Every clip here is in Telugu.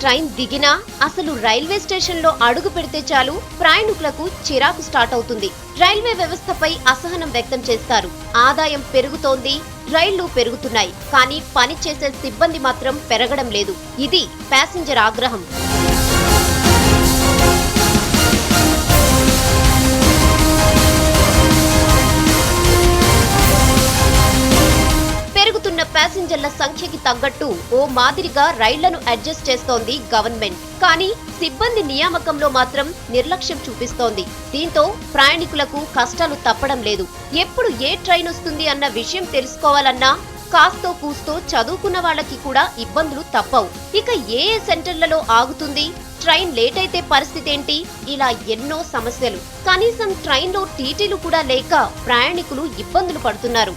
ట్రైన్ దిగినా అసలు రైల్వే స్టేషన్ లో అడుగు పెడితే చాలు ప్రయాణికులకు చిరాకు స్టార్ట్ అవుతుంది. రైల్వే వ్యవస్థపై అసహనం వ్యక్తం చేస్తారు. ఆదాయం పెరుగుతోంది, రైళ్లు పెరుగుతున్నాయి, కానీ పని చేసే సిబ్బంది మాత్రం పెరగడం లేదు. ఇది ప్యాసింజర్ ఆగ్రహం. ప్యాసింజర్ల సంఖ్యకి తగ్గట్టు ఓ మాదిరిగా రైళ్లను అడ్జస్ట్ చేస్తోంది గవర్నమెంట్. కానీ సిబ్బంది నియామకంలో మాత్రం నిర్లక్ష్యం చూపిస్తోంది. దీంతో ప్రయాణికులకు కష్టాలు తప్పడం లేదు. ఎప్పుడు ఏ ట్రైన్ వస్తుంది అన్న విషయం తెలుసుకోవాలన్నా కాస్తో కూస్తో చదువుకున్న వాళ్ళకి కూడా ఇబ్బందులు తప్పవు. ఇక ఏ సెంటర్లలో ఆగుతుంది, ట్రైన్ లేట్ అయితే పరిస్థితి ఏంటి, ఇలా ఎన్నో సమస్యలు. కనీసం ట్రైన్ లో టీటీలు కూడా లేక ప్రయాణికులు ఇబ్బందులు పడుతున్నారు.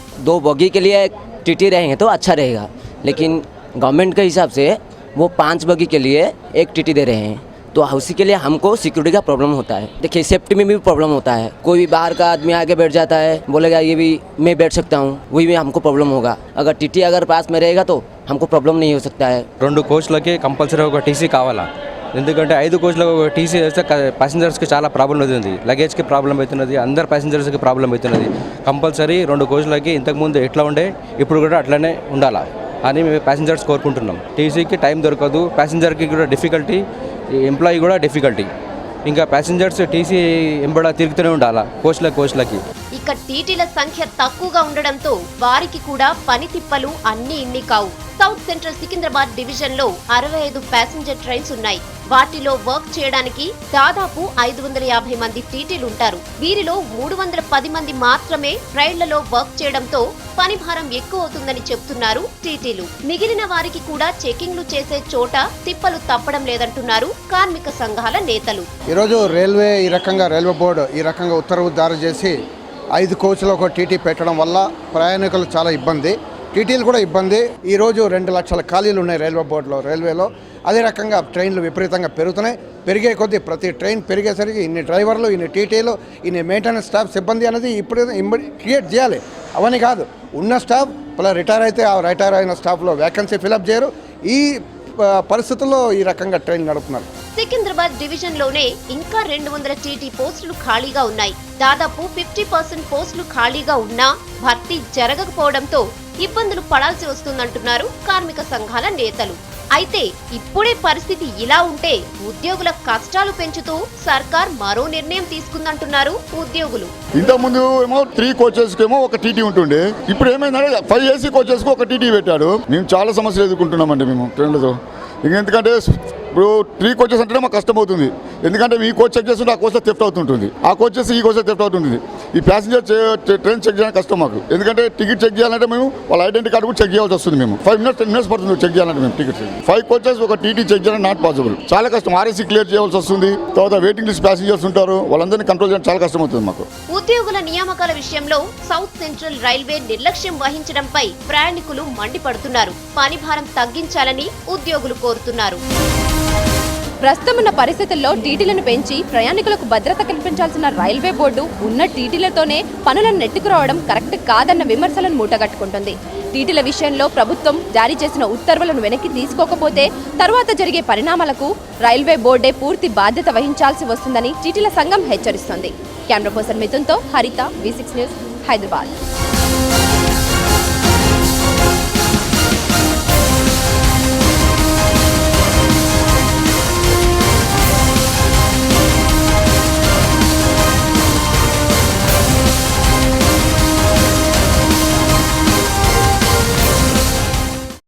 टीटी रहेंगे तो अच्छा रहेगा, लेकिन गवर्नमेंट के हिसाब से वो 5 बगी के लिए एक टीटी दे रहे हैं, तो उसी के लिए हमको सिक्योरिटी का प्रॉब्लम होता है। देखिए सेफ्टी में भी प्रॉब्लम होता है। कोई भी बाहर का आदमी आके बैठ जाता है, बोलेगा ये भी मैं बैठ सकता हूँ, वही में हमको प्रॉब्लम होगा। अगर टीटी अगर पास में रहेगा तो हमको प्रॉब्लम नहीं हो सकता है। 2 కోచ్లకి కంపల్సరీ ఒక టీసీ కావాలా, ఎందుకంటే 5 కోచ్లకు ఒక టీసీ వేస్తే ప్యాసింజర్స్కి చాలా ప్రాబ్లం అవుతుంది. లగేజ్కి ప్రాబ్లం అవుతున్నది, అందరు ప్యాసింజర్స్కి ప్రాబ్లం అవుతున్నది. కంపల్సరీ 2 కోచ్లకి ఇంతకుముందు ఎట్లా ఉండే ఇప్పుడు కూడా అట్లనే ఉండాలా అని మేము ప్యాసింజర్స్ కోరుకుంటున్నాం. టీసీకి టైం దొరకదు, ప్యాసింజర్కి కూడా డిఫికల్టీ, ఎంప్లాయీ కూడా డిఫికల్టీ. ఇంకా ప్యాసింజర్స్ టీసీ ఎంబడ తిరుగుతూనే ఉండాలా కోచ్లకి. ఇక టీటీల సంఖ్య తక్కువగా ఉండడంతో వారికి కూడా పని తిప్పలు అన్ని ఇన్ని కావు. సౌత్ సెంట్రల్ సికింద్రాబాద్ డివిజన్ లో 65 ప్యాసింజర్ ట్రైన్స్ ఉన్నాయి. వాటిలో వర్క్ చేయడానికి దాదాపు 550 మంది టీటీలు ఉంటారు. వీరిలో 310 మంది మాత్రమే రైళ్లలో వర్క్ చేయడంతో పని భారం ఎక్కువ అవుతుందని చెప్తున్నారు టీటీలు. మిగిలిన వారికి కూడా చెకింగ్లు చేసే చోట తిప్పలు తప్పడం లేదంటున్నారు కార్మిక సంఘాల నేతలు. ఈరోజు రైల్వే బోర్డు ఈ రకంగా ఉత్తర్వు జారీ చేసి 5 కోచ్లు ఒక టీటీ పెట్టడం వల్ల ప్రయాణికులు చాలా ఇబ్బంది, టీటీలు కూడా ఇబ్బంది. ఈరోజు 2 లక్షల ఖాళీలు ఉన్నాయి రైల్వేలో. అదే రకంగా ట్రైన్లు విపరీతంగా పెరుగుతున్నాయి. పెరిగే కొద్దీ ప్రతి ట్రైన్ పెరిగేసరికి ఇన్ని డ్రైవర్లు, ఇన్ని టీటీలు, ఇన్ని మెయింటెనెన్స్ స్టాఫ్ సిబ్బంది అనేది ఇప్పుడు క్రియేట్ చేయాలి. అవన్నీ కాదు, ఉన్న స్టాఫ్ రిటైర్ అయితే ఆ రిటైర్ అయిన స్టాఫ్లో వేకెన్సీ ఫిలప్ చేయరు. ఈ పరిస్థితుల్లో ఈ రకంగా ట్రైన్ నడుపుతున్నారు. సికింద్రాబాద్ డివిజన్ లోనే ఇంకా 200 టీటీ పోస్టులు ఖాళీగా ఉన్నాయి. దాదాపు 50% పోస్టులు ఖాళీగా ఉన్నా భర్తీ జరగకపోవడంతో ఇబ్బందులు పడాల్సి వస్తుందంటున్నారు కార్మిక సంఘాల నేతలు. అయితే ఇప్పుడే పరిస్థితి ఇలా ఉంటే ఉద్యోగుల కష్టాలు పెంచుతూ సర్కార్ మరో నిర్ణయం తీసుకుందంటున్నారు ఉద్యోగులు. ఇంతకుముందు ఏమో 3 కోచెస్ ఏమో ఒక టీటీ ఉంటుండే, ఇప్పుడు ఏమైందంటే 5 ఏసీ కోచెస్ కు ఒక టీటీ పెట్టాడు. మేము చాలా సమస్యలు ఎదుర్కొంటున్నామండి మేము ట్రైన్లతో. ఎందుకంటే ఇప్పుడు 3 కోచెస్ అంటే మాకు కష్టం అవుతుంది. ఎందుకంటే ఈ కోచ్ చెక్ చేస్తుంటే ఆ కోచ్ థెఫ్ట్ అవుతుంటుంది, ఆ కోచెస్ ఈ కోచ్ థెఫ్ట్ అవుతుంది. ఈ ప్యాసింజర్ ట్రైన్ చెక్ చేయడానికి కష్టం మాకు. ఎందుకంటే టికెట్ చెక్ చేయాలంటే మేము వాళ్ళ ఐడెంటిటీ కార్డు కూడా చెక్ చేయాల్సి వస్తుంది. మేము 5 మినిట్స్ 10 మినిట్స్ పడుతుంది చెక్ చేయాలంటే మేము టికెట్. 5 కోచెస్ ఒక టీటీ చెక్ చేయడం నాట్ పాసిబుల్, చాలా కష్టం. ఆర్ఎస్సీ క్లియర్ చేయాల్సి వస్తుంది. తర్వాత వెయిటింగ్ లిస్ట్ ప్యాసింజర్స్ ఉంటారు, వాళ్ళందరినీ కంట్రోల్ చేయడం చాలా కష్టం అవుతుంది మాకు. ఉద్యోగుల నియామకాల విషయంలో సౌత్ సెంట్రల్ రైల్వే నిర్లక్ష్యం వహించడంపై ప్రయాణికులు మండిపడుతున్నారు. పని భారం తగ్గించాలని ఉద్యోగులు కోరుతున్నారు. ప్రస్తుతమున్న పరిస్థితుల్లో టీటీలను పెంచి ప్రయాణికులకు భద్రత కల్పించాల్సిన రైల్వే బోర్డు ఉన్న టీటీలతోనే పనులను నెట్టుకురావడం కరెక్ట్ కాదన్న విమర్శలను మూటగట్టుకుంటుంది. టీటీల విషయంలో ప్రభుత్వం జారీ చేసిన ఉత్తర్వులను వెనక్కి తీసుకోకపోతే తర్వాత జరిగే పరిణామాలకు రైల్వే బోర్డే పూర్తి బాధ్యత వహించాల్సి వస్తుందని టీటీల సంఘం హెచ్చరిస్తోంది. కెమెరా పర్సన్ మిథున్తో హరిత, V6 న్యూస్, హైదరాబాద్.